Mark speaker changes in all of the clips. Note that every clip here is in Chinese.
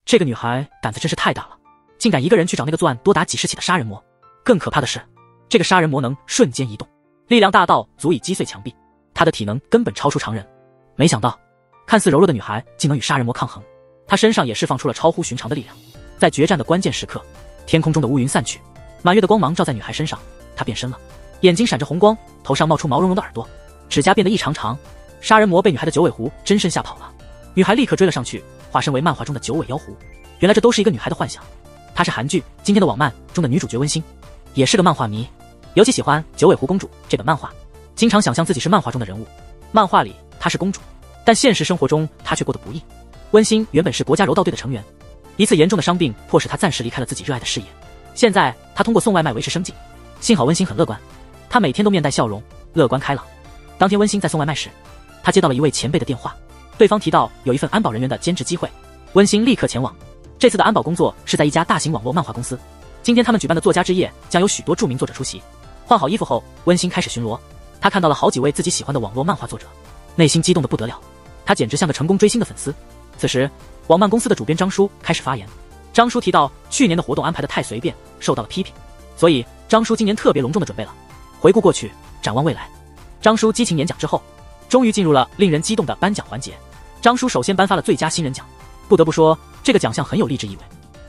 Speaker 1: 这个女孩胆子真是太大了，竟敢一个人去找那个作案多达几十起的杀人魔。更可怕的是，这个杀人魔能瞬间移动，力量大到足以击碎墙壁，她的体能根本超出常人。没想到，看似柔弱的女孩竟能与杀人魔抗衡，她身上也释放出了超乎寻常的力量。在决战的关键时刻，天空中的乌云散去，满月的光芒照在女孩身上，她变身了，眼睛闪着红光，头上冒出毛茸茸的耳朵，指甲变得异常长。杀人魔被女孩的九尾狐真身吓跑了，女孩立刻追了上去，化身为漫画中的九尾妖狐。原来这都是一个女孩的幻想。她是韩剧《今天的网漫》中的女主角温馨，也是个漫画迷，尤其喜欢《九尾狐公主》这本漫画，经常想象自己是漫画中的人物。漫画里她是公主，但现实生活中她却过得不易。温馨原本是国家柔道队的成员，一次严重的伤病迫使她暂时离开了自己热爱的事业。现在她通过送外卖维持生计，幸好温馨很乐观，她每天都面带笑容，乐观开朗。当天温馨在送外卖时，她接到了一位前辈的电话，对方提到有一份安保人员的兼职机会，温馨立刻前往。这次的安保工作是在一家大型网络漫画公司，今天他们举办的作家之夜将有许多著名作者出席。换好衣服后，温馨开始巡逻，她看到了好几位自己喜欢的网络漫画作者，内心激动得不得了，她简直像个成功追星的粉丝。此时，网漫公司的主编张叔开始发言。张叔提到去年的活动安排得太随便，受到了批评，所以张叔今年特别隆重的准备了。回顾过去，展望未来，张叔激情演讲之后，终于进入了令人激动的颁奖环节。张叔首先颁发了最佳新人奖，不得不说，这个奖项很有励志意味，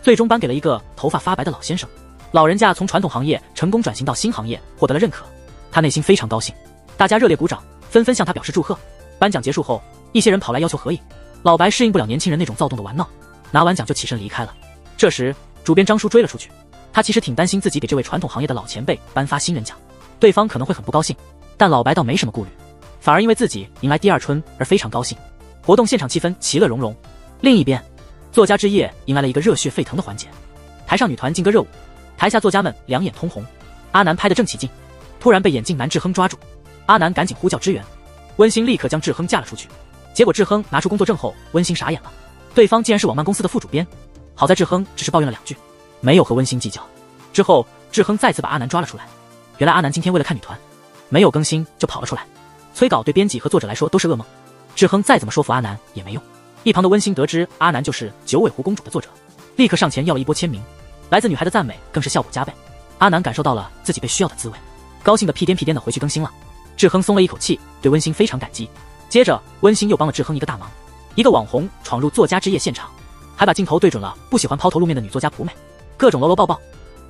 Speaker 1: 最终颁给了一个头发发白的老先生。老人家从传统行业成功转型到新行业，获得了认可，他内心非常高兴，大家热烈鼓掌，纷纷向他表示祝贺。颁奖结束后，一些人跑来要求合影，老白适应不了年轻人那种躁动的玩闹，拿完奖就起身离开了。这时，主编张叔追了出去，他其实挺担心自己给这位传统行业的老前辈颁发新人奖，对方可能会很不高兴，但老白倒没什么顾虑，反而因为自己迎来第二春而非常高兴。活动现场气氛其乐融融。另一边，作家之夜迎来了一个热血沸腾的环节，台上女团劲歌热舞，台下作家们两眼通红。阿南拍得正起劲，突然被眼镜男志亨抓住，阿南赶紧呼叫支援，温馨立刻将志亨架了出去。结果志亨拿出工作证后，温馨傻眼了，对方竟然是网漫公司的副主编。好在志亨只是抱怨了2句，没有和温馨计较。之后志亨再次把阿南抓了出来，原来阿南今天为了看女团，没有更新就跑了出来，催稿对编辑和作者来说都是噩梦。志亨再怎么说服阿南也没用。一旁的温馨得知阿南就是九尾狐公主的作者，立刻上前要了一波签名，来自女孩的赞美更是效果加倍。阿南感受到了自己被需要的滋味，高兴的屁颠屁颠的回去更新了。志亨松了一口气，对温馨非常感激。接着温馨又帮了志亨一个大忙，一个网红闯入作家之夜现场，还把镜头对准了不喜欢抛头露面的女作家蒲美，各种搂搂抱抱。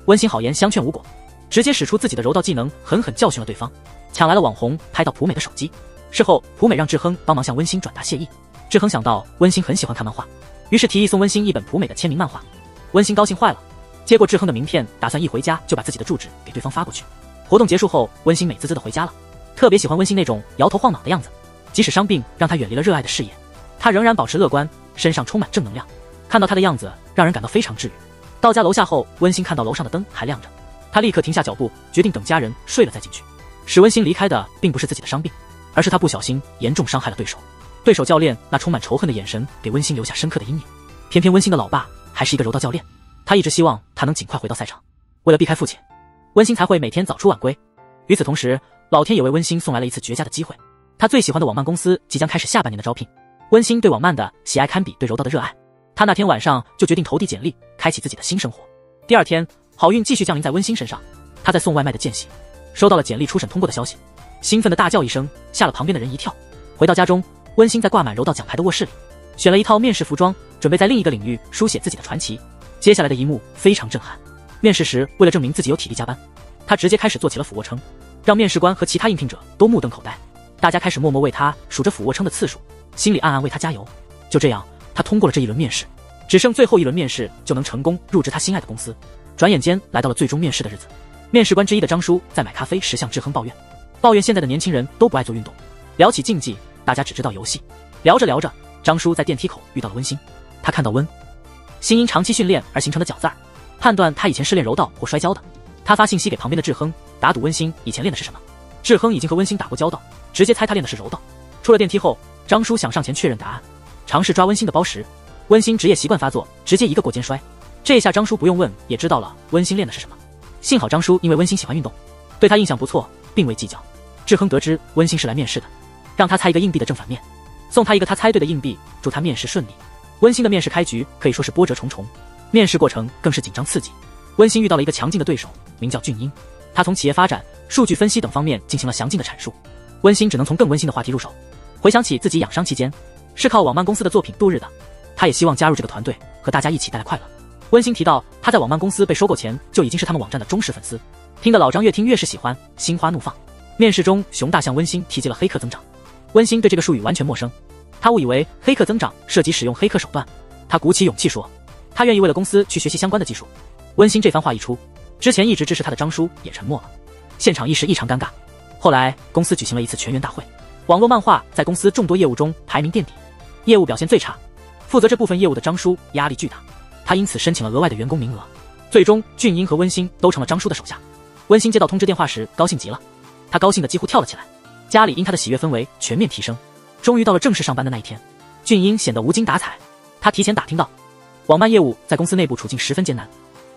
Speaker 1: 温馨好言相劝无果，直接使出自己的柔道技能，狠狠教训了对方，抢来了网红拍到蒲美的手机。事后蒲美让志亨帮忙向温馨转达谢意。志亨想到温馨很喜欢看漫画，于是提议送温馨一本蒲美的签名漫画。温馨高兴坏了，接过志亨的名片，打算一回家就把自己的住址给对方发过去。活动结束后，温馨美滋滋的回家了，特别喜欢温馨那种摇头晃脑的样子，即使伤病让他远离了热爱的事业，他仍然保持乐观，身上充满正能量。看到他的样子，让人感到非常治愈。到家楼下后，温馨看到楼上的灯还亮着，他立刻停下脚步，决定等家人睡了再进去。使温馨离开的并不是自己的伤病，而是他不小心严重伤害了对手。对手教练那充满仇恨的眼神给温馨留下深刻的阴影。偏偏温馨的老爸还是一个柔道教练，他一直希望他能尽快回到赛场。为了避开父亲，温馨才会每天早出晚归。与此同时，老天也为温馨送来了一次绝佳的机会，他最喜欢的网漫公司即将开始下半年的招聘。温馨对网漫的喜爱堪比对柔道的热爱，他那天晚上就决定投递简历，开启自己的新生活。第二天，好运继续降临在温馨身上，他在送外卖的间隙收到了简历初审通过的消息，兴奋的大叫一声，吓了旁边的人一跳。回到家中，温馨在挂满柔道奖牌的卧室里选了一套面试服装，准备在另一个领域书写自己的传奇。接下来的一幕非常震撼。面试时，为了证明自己有体力加班，他直接开始做起了俯卧撑，让面试官和其他应聘者都目瞪口呆。大家开始默默为他数着俯卧撑的次数，心里暗暗为他加油。就这样，他通过了这一轮面试，只剩最后一轮面试就能成功入职他心爱的公司。转眼间来到了最终面试的日子，面试官之一的张叔在买咖啡时向志亨抱怨现在的年轻人都不爱做运动，聊起竞技，大家只知道游戏。聊着聊着，张叔在电梯口遇到了温馨，他看到温馨因长期训练而形成的角字儿，判断他以前是练柔道或摔跤的。他发信息给旁边的志亨，打赌温馨以前练的是什么。志亨已经和温馨打过交道，直接猜他练的是柔道。出了电梯后，张叔想上前确认答案，尝试抓温馨的包时，温馨职业习惯发作，直接一个过肩摔。这下张叔不用问也知道了温馨练的是什么。幸好张叔因为温馨喜欢运动，对他印象不错，并未计较。志亨得知温馨是来面试的，让他猜一个硬币的正反面，送他一个他猜对的硬币，祝他面试顺利。温馨的面试开局可以说是波折重重，面试过程更是紧张刺激。温馨遇到了一个强劲的对手，名叫俊英，他从企业发展、数据分析等方面进行了详尽的阐述。温馨只能从更温馨的话题入手，回想起自己养伤期间是靠网漫公司的作品度日的，他也希望加入这个团队，和大家一起带来快乐。温馨提到他在网漫公司被收购前就已经是他们网站的忠实粉丝，听得老张越听越是喜欢，心花怒放。面试中，熊大向温馨提及了黑客增长，温馨对这个术语完全陌生，他误以为黑客增长涉及使用黑客手段，他鼓起勇气说，他愿意为了公司去学习相关的技术。温馨这番话一出，之前一直支持他的张叔也沉默了，现场一时异常尴尬。后来公司举行了一次全员大会，网络漫画在公司众多业务中排名垫底，业务表现最差，负责这部分业务的张叔压力巨大，他因此申请了额外的员工名额。最终俊英和温馨都成了张叔的手下。温馨接到通知电话时高兴极了，他高兴得几乎跳了起来，家里因他的喜悦氛围全面提升。终于到了正式上班的那一天，俊英显得无精打采，他提前打听到网漫业务在公司内部处境十分艰难，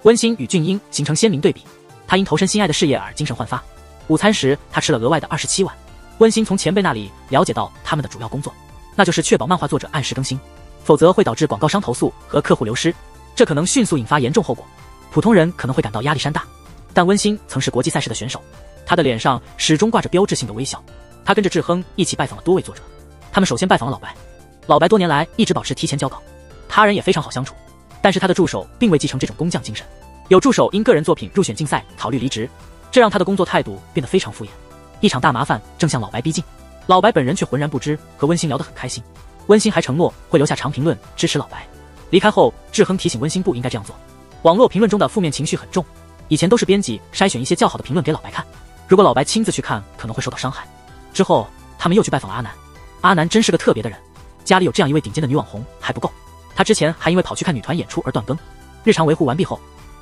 Speaker 1: 温馨与俊英形成鲜明对比，他因投身心爱的事业而精神焕发。午餐时他吃了额外的27碗。温馨从前辈那里了解到他们的主要工作，那就是确保漫画作者按时更新，否则会导致广告商投诉和客户流失，这可能迅速引发严重后果，普通人可能会感到压力山大。但温馨曾是国际赛事的选手，他的脸上始终挂着标志性的微笑。他跟着志亨一起拜访了多位作者，他们首先拜访了老白。老白多年来一直保持提前交稿，他人也非常好相处，但是他的助手并未继承这种工匠精神，有助手因个人作品入选竞赛考虑离职，这让他的工作态度变得非常敷衍。一场大麻烦正向老白逼近，老白本人却浑然不知，和温馨聊得很开心。温馨还承诺会留下长评论支持老白。离开后，志亨提醒温馨不应该这样做，网络评论中的负面情绪很重，以前都是编辑筛选一些较好的评论给老白看，如果老白亲自去看可能会受到伤害。之后他们又去拜访了阿南，阿南真是个特别的人，家里有这样一位顶尖的女网红还不够，他之前还因为跑去看女团演出而断更。日常维护完毕后，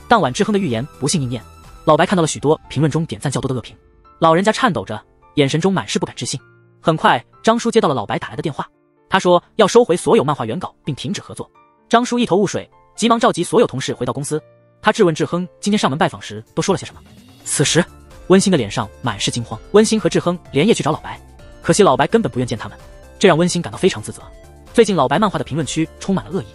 Speaker 1: 当晚志亨的预言不幸应验，老白看到了许多评论中点赞较多的恶评，老人家颤抖着，眼神中满是不敢置信。很快张叔接到了老白打来的电话，他说要收回所有漫画原稿并停止合作。张叔一头雾水，急忙召集所有同事回到公司，他质问志亨今天上门拜访时都说了些什么。此时温馨的脸上满是惊慌，温馨和志亨连夜去找老白，可惜老白根本不愿见他们，这让温馨感到非常自责。最近老白漫画的评论区充满了恶意，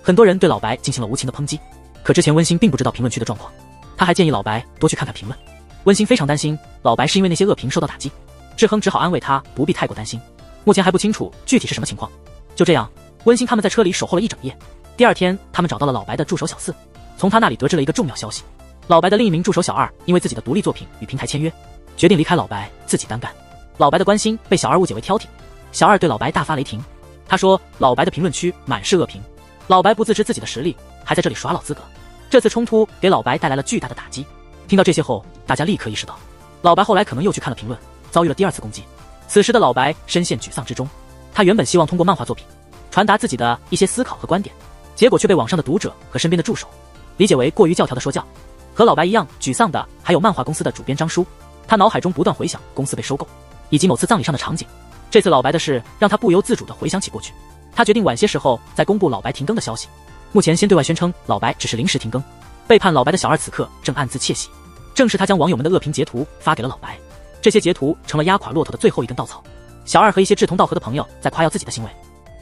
Speaker 1: 很多人对老白进行了无情的抨击，可之前温馨并不知道评论区的状况，他还建议老白多去看看评论。温馨非常担心老白是因为那些恶评受到打击，志亨只好安慰他不必太过担心，目前还不清楚具体是什么情况。就这样，温馨他们在车里守候了一整夜。第二天，他们找到了老白的助手小四，从他那里得知了一个重要消息，老白的另一名助手小二因为自己的独立作品与平台签约，决定离开老白自己单干。老白的关心被小二误解为挑剔，小二对老白大发雷霆，他说老白的评论区满是恶评，老白不自知自己的实力，还在这里耍老资格。这次冲突给老白带来了巨大的打击。听到这些后，大家立刻意识到老白后来可能又去看了评论，遭遇了第二次攻击。此时的老白深陷沮丧之中，他原本希望通过漫画作品传达自己的一些思考和观点，结果却被网上的读者和身边的助手理解为过于教条的说教。和老白一样沮丧的还有漫画公司的主编张叔，他脑海中不断回想公司被收购以及某次葬礼上的场景。这次老白的事让他不由自主地回想起过去，他决定晚些时候再公布老白停更的消息。目前先对外宣称老白只是临时停更，背叛老白的小二此刻正暗自窃喜，正是他将网友们的恶评截图发给了老白，这些截图成了压垮骆驼的最后一根稻草。小二和一些志同道合的朋友在夸耀自己的行为，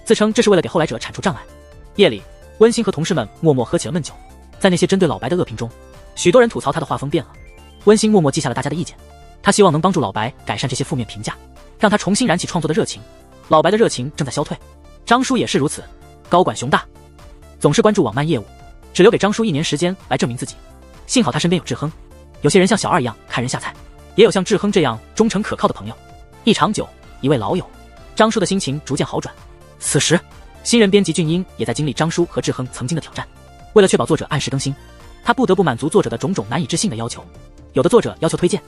Speaker 1: 自称这是为了给后来者铲除障碍。夜里，温馨和同事们默默喝起了闷酒，在那些针对老白的恶评中，许多人吐槽他的画风变了。温馨默默记下了大家的意见，他希望能帮助老白改善这些负面评价，让他重新燃起创作的热情。老白的热情正在消退，张叔也是如此。高管熊大总是关注网漫业务，只留给张叔1年时间来证明自己。幸好他身边有志亨，有些人像小二一样看人下菜，也有像志亨这样忠诚可靠的朋友。一场酒，一位老友，张叔的心情逐渐好转。此时新人编辑俊英也在经历张叔和志亨曾经的挑战，为了确保作者按时更新，他不得不满足作者的种种难以置信的要求。有的作者要求推荐，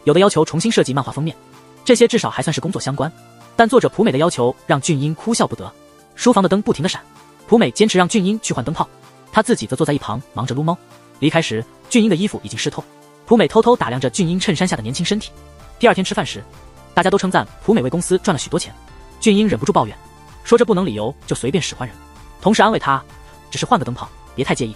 Speaker 1: 有的要求重新设计漫画封面，这些至少还算是工作相关。但作者普美的要求让俊英哭笑不得，书房的灯不停地闪，普美坚持让俊英去换灯泡，他自己则坐在一旁忙着撸猫。离开时，俊英的衣服已经湿透，普美偷偷打量着俊英衬衫下的年轻身体。第二天吃饭时，大家都称赞普美为公司赚了许多钱，俊英忍不住抱怨，说这不能理由就随便使唤人。同事安慰他，只是换个灯泡，别太介意，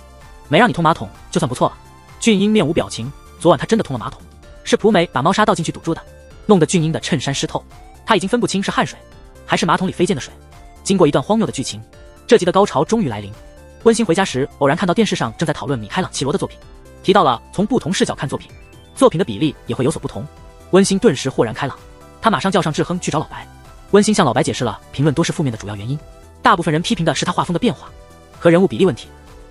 Speaker 1: 没让你通马桶就算不错了。俊英面无表情，昨晚他真的通了马桶，是普美把猫砂倒进去堵住的，弄得俊英的衬衫湿透，他已经分不清是汗水还是马桶里飞溅的水。经过一段荒谬的剧情，这集的高潮终于来临。温馨回家时，偶然看到电视上正在讨论米开朗基罗的作品，提到了从不同视角看作品，作品的比例也会有所不同。温馨顿时豁然开朗，他马上叫上志亨去找老白。温馨向老白解释了评论多是负面的主要原因，大部分人批评的是他画风的变化和人物比例问题。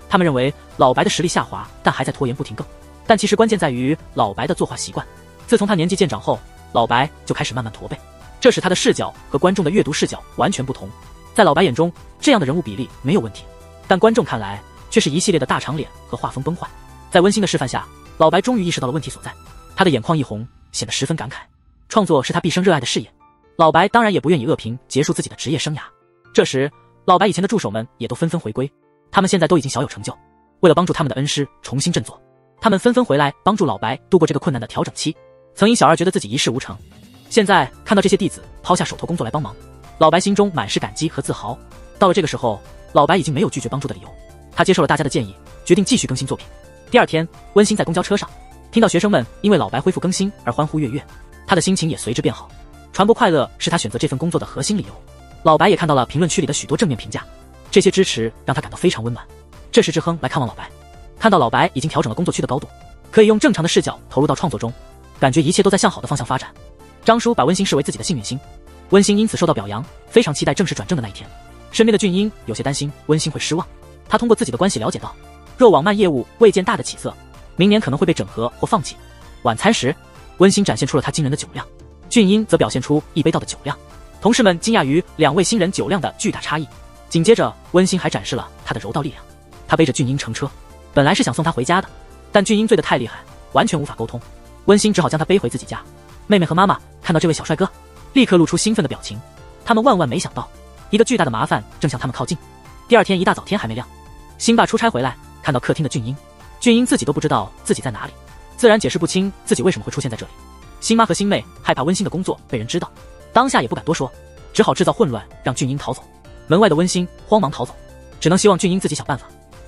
Speaker 1: 他们认为老白的实力下滑，但还在拖延不停更。但其实关键在于老白的作画习惯。自从他年纪渐长后，老白就开始慢慢驼背，这使他的视角和观众的阅读视角完全不同。在老白眼中，这样的人物比例没有问题，但观众看来却是一系列的大长脸和画风崩坏。在温馨的示范下，老白终于意识到了问题所在，他的眼眶一红，显得十分感慨。创作是他毕生热爱的事业，老白当然也不愿意恶评结束自己的职业生涯。这时，老白以前的助手们也都纷纷回归，他们现在都已经小有成就。为了帮助他们的恩师重新振作，他们纷纷回来帮助老白度过这个困难的调整期。曾因小二觉得自己一事无成，现在看到这些弟子抛下手头工作来帮忙，老白心中满是感激和自豪。到了这个时候，老白已经没有拒绝帮助的理由，他接受了大家的建议，决定继续更新作品。第二天，温馨在公交车上听到学生们因为老白恢复更新而欢呼跃跃，他的心情也随之变好。传播快乐是他选择这份工作的核心理由。老白也看到了评论区里的许多正面评价，这些支持让他感到非常温暖。这时志亨来看望老白，看到老白已经调整了工作区的高度，可以用正常的视角投入到创作中，感觉一切都在向好的方向发展。张叔把温馨视为自己的幸运星，温馨因此受到表扬，非常期待正式转正的那一天。身边的俊英有些担心温馨会失望，他通过自己的关系了解到，若网漫业务未见大的起色，明年可能会被整合或放弃。晚餐时，温馨展现出了他惊人的酒量，俊英则表现出一杯倒的酒量，同事们惊讶于两位新人酒量的巨大差异。紧接着，温馨还展示了他的柔道力量，他背着俊英乘车，本来是想送他回家的，但俊英醉得太厉害，完全无法沟通，温馨只好将他背回自己家。妹妹和妈妈看到这位小帅哥，立刻露出兴奋的表情，他们万万没想到，一个巨大的麻烦正向他们靠近。第二天一大早天还没亮，辛爸出差回来，看到客厅的俊英，俊英自己都不知道自己在哪里，自然解释不清自己为什么会出现在这里。辛妈和辛妹害怕温馨的工作被人知道，当下也不敢多说，只好制造混乱让俊英逃走。门外的温馨慌忙逃走，只能希望俊英自己想办法。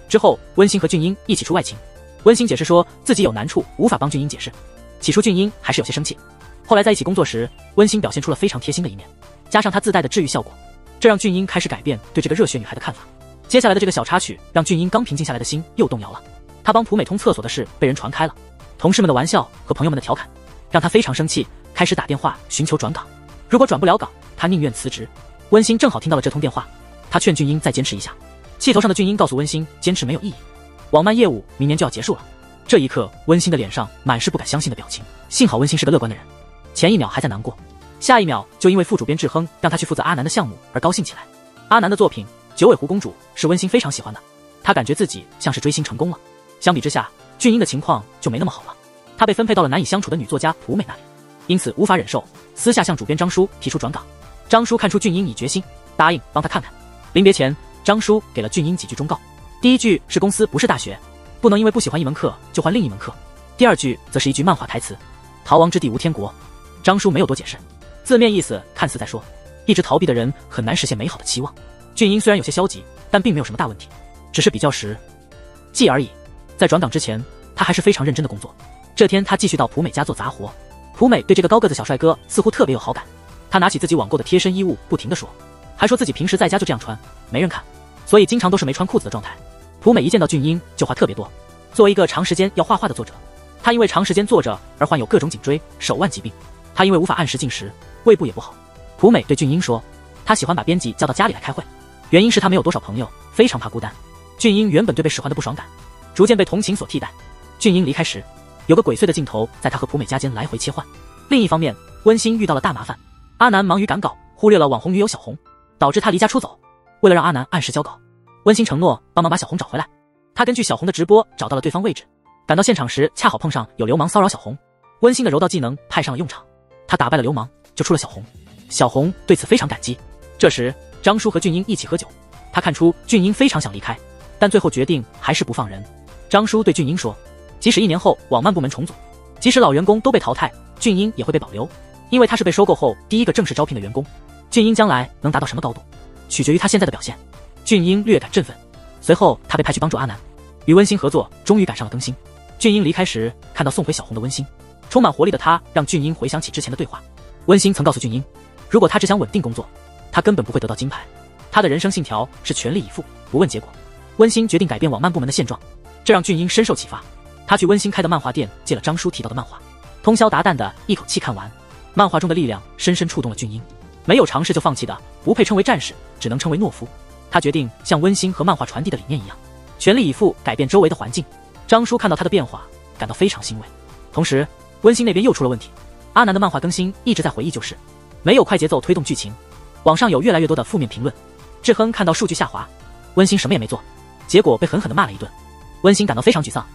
Speaker 1: 之后温馨和俊英一起出外勤，温馨解释说自己有难处无法帮俊英解释，起初俊英还是有些生气，后来在一起工作时，温馨表现出了非常贴心的一面，加上他自带的治愈效果，这让俊英开始改变对这个热血女孩的看法。接下来的这个小插曲让俊英刚平静下来的心又动摇了，他帮普美通厕所的事被人传开了，同事们的玩笑和朋友们的调侃让他非常生气，开始打电话寻求转岗，如果转不了岗，他宁愿辞职。温馨正好听到了这通电话，他劝俊英再坚持一下。气头上的俊英告诉温馨，坚持没有意义，网漫业务明年就要结束了。这一刻，温馨的脸上满是不敢相信的表情，幸好温馨是个乐观的人，前一秒还在难过，下一秒就因为副主编志亨让他去负责阿南的项目而高兴起来。阿南的作品《九尾狐公主》是温馨非常喜欢的，他感觉自己像是追星成功了。相比之下，俊英的情况就没那么好了，他被分配到了难以相处的女作家普美那里，因此无法忍受，私下向主编张叔提出转岗。张叔看出俊英已决心，答应帮他看看。临别前，张叔给了俊英几句忠告，第一句是公司不是大学，不能因为不喜欢一门课就换另一门课，第二句则是一句漫画台词，逃亡之地无天国。张叔没有多解释，字面意思看似在说，一直逃避的人很难实现美好的期望。俊英虽然有些消极，但并没有什么大问题，只是比较时记而已。在转岗之前，他还是非常认真的工作。这天他继续到普美家做杂活，普美对这个高个子小帅哥似乎特别有好感，他拿起自己网购的贴身衣物不停地说，还说自己平时在家就这样穿，没人看，所以经常都是没穿裤子的状态。普美一见到俊英就话特别多，作为一个长时间要画画的作者，他因为长时间坐着而患有各种颈椎、手腕疾病，他因为无法按时进食，胃部也不好。普美对俊英说，他喜欢把编辑叫到家里来开会，原因是他没有多少朋友，非常怕孤单。俊英原本对被使唤的不爽感，逐渐被同情所替代。俊英离开时，有个鬼祟的镜头在他和普美家间来回切换。另一方面，温馨遇到了大麻烦，阿南忙于赶稿，忽略了网红女友小红，导致他离家出走。为了让阿南按时交稿，温馨承诺帮忙把小红找回来。他根据小红的直播找到了对方位置，赶到现场时恰好碰上有流氓骚扰小红，温馨的柔道技能派上了用场，他打败了流氓，救出了小红。小红对此非常感激。这时张叔和俊英一起喝酒，他看出俊英非常想离开，但最后决定还是不放人。张叔对俊英说，即使1年后网漫部门重组，即使老员工都被淘汰，俊英也会被保留，因为他是被收购后第一个正式招聘的员工。俊英将来能达到什么高度，取决于他现在的表现。俊英略感振奋，随后他被派去帮助阿南，与温馨合作，终于赶上了更新。俊英离开时看到送回小红的温馨，充满活力的他让俊英回想起之前的对话。温馨曾告诉俊英，如果他只想稳定工作，他根本不会得到金牌，他的人生信条是全力以赴，不问结果。温馨决定改变网漫部门的现状，这让俊英深受启发。他去温馨开的漫画店借了张叔提到的漫画，通宵达旦的一口气看完。漫画中的力量深深触动了俊英，没有尝试就放弃的不配称为战士，只能称为懦夫。他决定像温馨和漫画传递的理念一样，全力以赴改变周围的环境。张叔看到他的变化，感到非常欣慰。同时，温馨那边又出了问题。阿南的漫画更新一直在回忆旧事，没有快节奏推动剧情，网上有越来越多的负面评论。志亨看到数据下滑，温馨什么也没做，结果被狠狠地骂了一顿。温馨感到非常沮丧，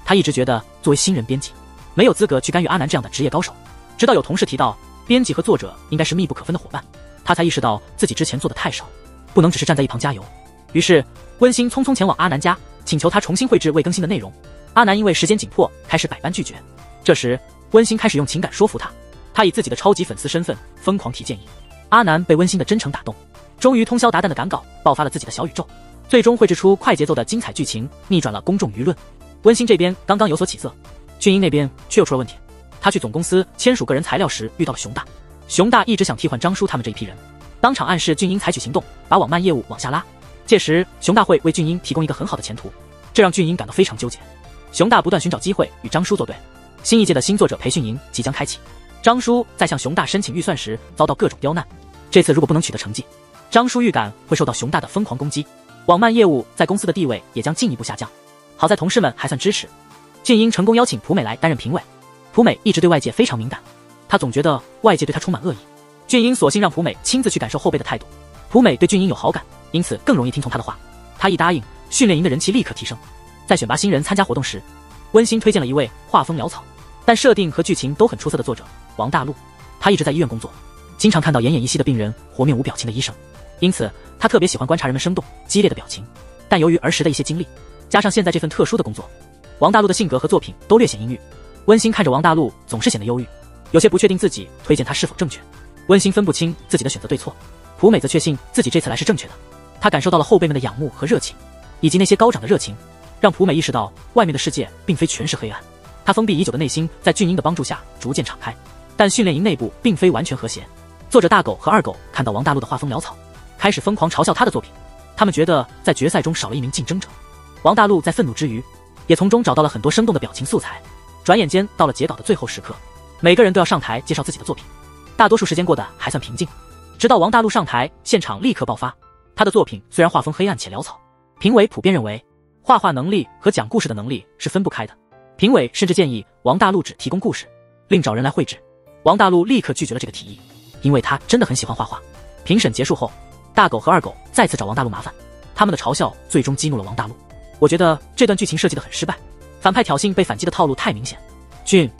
Speaker 1: 他一直觉得作为新人编辑，没有资格去干预阿南这样的职业高手。直到有同事提到，编辑和作者应该是密不可分的伙伴，他才意识到自己之前做的太少，不能只是站在一旁加油。于是，温馨匆匆前往阿南家，请求他重新绘制未更新的内容。阿南因为时间紧迫，开始百般拒绝。这时，温馨开始用情感说服他，他以自己的超级粉丝身份疯狂提建议。阿南被温馨的真诚打动，终于通宵达旦的赶稿，爆发了自己的小宇宙，最终绘制出快节奏的精彩剧情，逆转了公众舆论。温馨这边刚刚有所起色，俊英那边却又出了问题。他去总公司签署个人材料时遇到了熊大，熊大一直想替换张叔他们这一批人，当场暗示俊英采取行动，把网漫业务往下拉。届时，熊大会为俊英提供一个很好的前途，这让俊英感到非常纠结。熊大不断寻找机会与张叔作对，新一届的新作者培训营即将开启。张叔在向熊大申请预算时遭到各种刁难，这次如果不能取得成绩，张叔预感会受到熊大的疯狂攻击，网漫业务在公司的地位也将进一步下降。好在同事们还算支持，俊英成功邀请蒲美来担任评委。蒲美一直对外界非常敏感，他总觉得外界对他充满恶意。俊英索性让蒲美亲自去感受后辈的态度。蒲美对俊英有好感，因此更容易听从他的话。他一答应，训练营的人气立刻提升。在选拔新人参加活动时，温馨推荐了一位画风潦草但设定和剧情都很出色的作者王大陆。他一直在医院工作，经常看到奄奄一息的病人和面无表情的医生，因此他特别喜欢观察人们生动激烈的表情。但由于儿时的一些经历，加上现在这份特殊的工作，王大陆的性格和作品都略显阴郁。温馨看着王大陆总是显得忧郁，有些不确定自己推荐他是否正确。温馨分不清自己的选择对错，蒲美则确信自己这次来是正确的。他感受到了后辈们的仰慕和热情，以及那些高涨的热情，让蒲美意识到外面的世界并非全是黑暗。他封闭已久的内心在俊英的帮助下逐渐敞开，但训练营内部并非完全和谐。作者大狗和二狗看到王大陆的画风潦草，开始疯狂嘲笑他的作品。他们觉得在决赛中少了一名竞争者。王大陆在愤怒之余，也从中找到了很多生动的表情素材。转眼间到了截稿的最后时刻，每个人都要上台介绍自己的作品。大多数时间过得还算平静，直到王大陆上台，现场立刻爆发。他的作品虽然画风黑暗且潦草，评委普遍认为画画能力和讲故事的能力是分不开的。评委甚至建议王大陆只提供故事，另找人来绘制。王大陆立刻拒绝了这个提议，因为他真的很喜欢画画。评审结束后，大狗和二狗再次找王大陆麻烦，他们的嘲笑最终激怒了王大陆。我觉得这段剧情设计得很失败，反派挑衅被反击的套路太明显。俊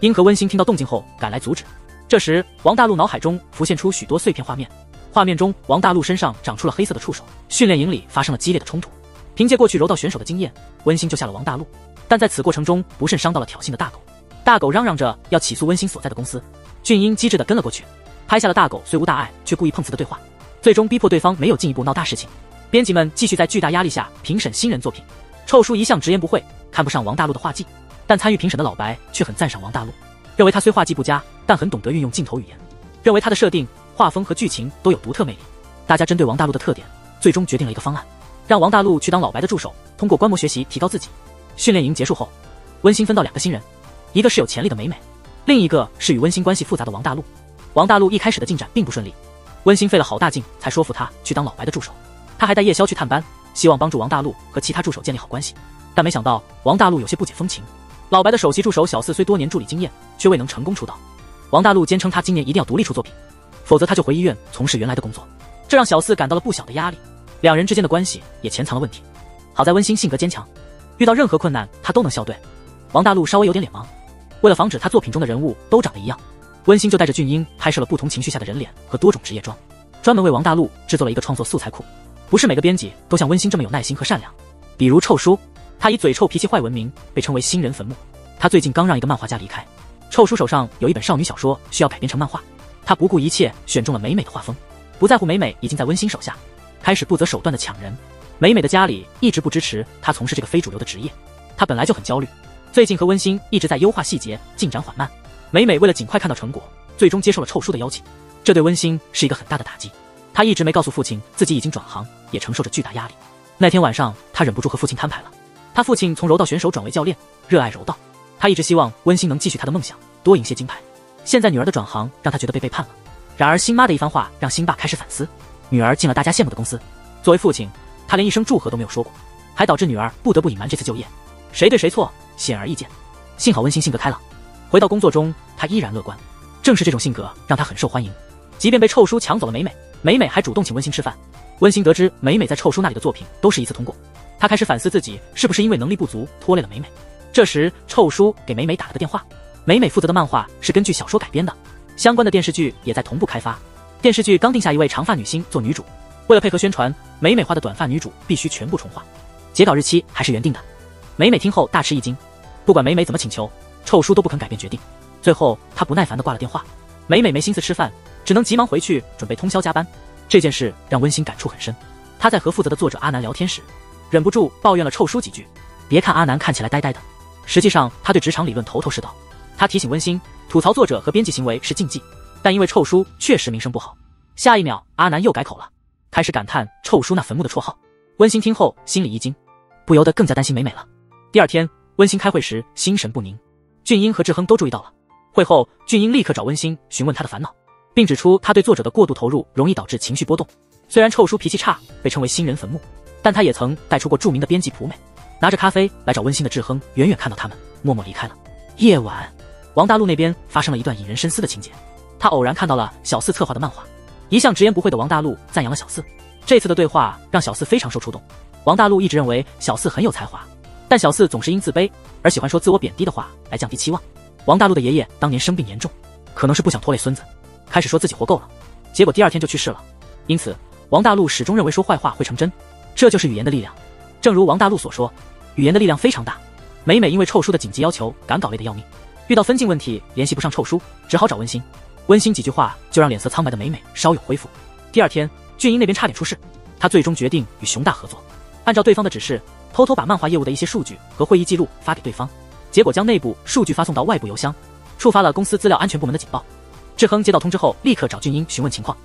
Speaker 1: 英和温馨听到动静后赶来阻止。这时王大陆脑海中浮现出许多碎片画面，画面中王大陆身上长出了黑色的触手，训练营里发生了激烈的冲突。凭借过去柔道选手的经验，温馨救下了王大陆，但在此过程中不慎伤到了挑衅的大狗。大狗嚷嚷着要起诉温馨所在的公司，俊英机智地跟了过去，拍下了大狗虽无大碍却故意碰瓷的对话，最终逼迫对方没有进一步闹大事情。编辑们继续在巨大压力下评审新人作品。臭叔一向直言不讳，看不上王大陆的画技，但参与评审的老白却很赞赏王大陆，认为他虽画技不佳，但很懂得运用镜头语言，认为他的设定、画风和剧情都有独特魅力。大家针对王大陆的特点，最终决定了一个方案，让王大陆去当老白的助手，通过观摩学习提高自己。训练营结束后，温馨分到2个新人，一个是有潜力的美美，另一个是与温馨关系复杂的王大陆。王大陆一开始的进展并不顺利，温馨费了好大劲才说服他去当老白的助手。他还带夜宵去探班，希望帮助王大陆和其他助手建立好关系，但没想到王大陆有些不解风情。老白的首席助手小四虽多年助理经验，却未能成功出道。王大陆坚称他今年一定要独立出作品，否则他就回医院从事原来的工作，这让小四感到了不小的压力。两人之间的关系也潜藏了问题。好在温馨性格坚强，遇到任何困难他都能笑对。王大陆稍微有点脸盲，为了防止他作品中的人物都长得一样，温馨就带着俊英拍摄了不同情绪下的人脸和多种职业装，专门为王大陆制作了一个创作素材库。不是每个编辑都像温馨这么有耐心和善良，比如臭叔，他以嘴臭脾气坏闻名，被称为新人坟墓。他最近刚让一个漫画家离开，臭叔手上有一本少女小说需要改编成漫画，他不顾一切选中了美美的画风，不在乎美美已经在温馨手下，开始不择手段的抢人。美美的家里一直不支持他从事这个非主流的职业，他本来就很焦虑，最近和温馨一直在优化细节，进展缓慢。美美为了尽快看到成果，最终接受了臭叔的邀请，这对温馨是一个很大的打击。他他一直没告诉父亲自己已经转行，也承受着巨大压力。那天晚上，他忍不住和父亲摊牌了。他父亲从柔道选手转为教练，热爱柔道。他一直希望温馨能继续他的梦想，多赢些金牌。现在女儿的转行让他觉得被背叛了。然而辛妈的一番话让辛爸开始反思，女儿进了大家羡慕的公司。作为父亲，他连一声祝贺都没有说过，还导致女儿不得不隐瞒这次就业。谁对谁错，显而易见。幸好温馨性格开朗，回到工作中，他依然乐观。正是这种性格让他很受欢迎，即便被臭叔抢走了美美，美美还主动请温馨吃饭。温馨得知美美在臭叔那里的作品都是一次通过，他开始反思自己是不是因为能力不足拖累了美美。这时臭叔给美美打了个电话，美美负责的漫画是根据小说改编的，相关的电视剧也在同步开发。电视剧刚定下一位长发女星做女主，为了配合宣传，美美画的短发女主必须全部重画，截稿日期还是原定的。美美听后大吃一惊，不管美美怎么请求，臭叔都不肯改变决定。最后他不耐烦地挂了电话，美美没心思吃饭，只能急忙回去准备通宵加班。这件事让温馨感触很深，他在和负责的作者阿南聊天时，忍不住抱怨了臭叔几句。别看阿南看起来呆呆的，实际上他对职场理论头头是道。他提醒温馨，吐槽作者和编辑行为是禁忌，但因为臭叔确实名声不好。下一秒阿南又改口了，开始感叹臭叔那坟墓的绰号。温馨听后心里一惊，不由得更加担心美美了。第二天温馨开会时心神不宁，俊英和志亨都注意到了。会后俊英立刻找温馨询问他的烦恼，并指出他对作者的过度投入容易导致情绪波动。虽然臭叔脾气差，被称为新人坟墓，但他也曾带出过著名的编辑蒲美。拿着咖啡来找温馨的志亨远远看到他们，默默离开了。夜晚，王大陆那边发生了一段引人深思的情节。他偶然看到了小四策划的漫画，一向直言不讳的王大陆赞扬了小四。这次的对话让小四非常受触动。王大陆一直认为小四很有才华，但小四总是因自卑而喜欢说自我贬低的话来降低期望。王大陆的爷爷当年生病严重，可能是不想拖累孙子，开始说自己活够了，结果第二天就去世了。因此王大陆始终认为说坏话会成真，这就是语言的力量。正如王大陆所说，语言的力量非常大。美美因为臭叔的紧急要求赶稿累得要命，遇到分镜问题联系不上臭叔，只好找温馨。温馨几句话就让脸色苍白的美美稍有恢复。第二天俊英那边差点出事，他最终决定与熊大合作，按照对方的指示偷偷把漫画业务的一些数据和会议记录发给对方，结果将内部数据发送到外部邮箱，触发了公司资料安全部门的警报。志亨接到通知后立刻找俊英询问情况，